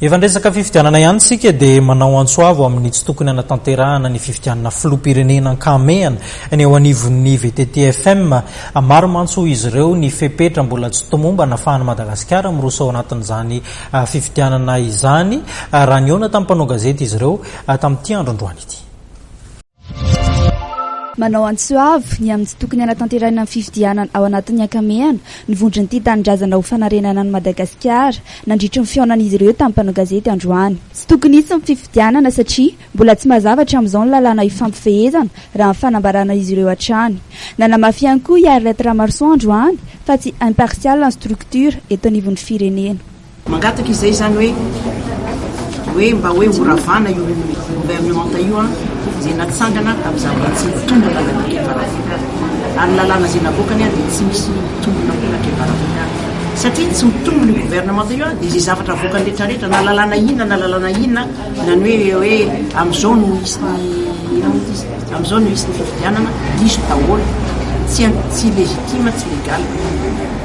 Efa ndresaka fifidianana ihany sika dia manao antsoavo amin'ny tsy tokony anatanterahana ny fifidianana filoham-pirenena an-kameana ny eo anivon'ny VTT-FM. Maro mantso izy ireo ny fepetra mbola tsy tomomba nafahana Madagasikara miroso ao anatin'izany fifidianana izany. Raha niona tamin'ny mpanao gazety izy ireo tamin'ity andro androany ity. Manao antsoavo ny amin'ny tsy tokony anatanterahana amin'ny fifidianana ao anatin'ny ankameana nivondrony ity tanindrazana ho fanarenana ny Madagasikara nandritra ny fihaonan'izy ireo tamin'ny mpanao gazety androany. Tsy tokony hisy ny fifidianana satria mbola tsy mazavatra amin'izao ny lalàna ifampifehezana raha ny fanambarana izy ireo hatrany. Nanamafy ihany koa i Arlette Ramarson androany fa tsy impartial ny structure eto anivon'ny firenena. Mangataka izay zany hoe mba hoe horavana io gouvernement io zay natsangana amin'ny zava-tsy tombona lalàna ary lalàna zay navokany dia tsy misy tombona lalàna satria tsy mitombo ny gouvernement io dia zay zavatra avokany rehetrarehetra na lalàna inona na ny hoe amin'izao no isy amin'izao no isy ny fifidianana diso daholo tsy legitima tsy légal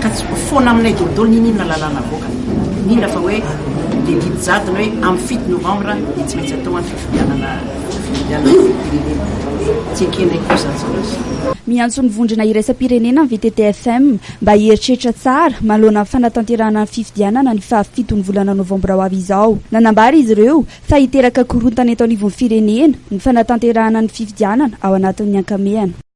ka tsy foana aminay dolodolo ninona lalàna avokany indrindra fa hoe dia didy jadona hoe amin'ny 7 novembre dia tsy maintsy atao amin'ny fifidianana tsy akenay kosa miantso ny vondrona iraisam-pirenena ny VTT-FM mba hieritreritra tsara manoloana ny fanatanterahana ny fifidianana ny faha-7 volana novambra ho avy izao. Nanambara izy ireo fa hiteraka korontana eto anivon'ny firenena ny fanatanterahana ny fifidianana ao anatin'ny ankameana.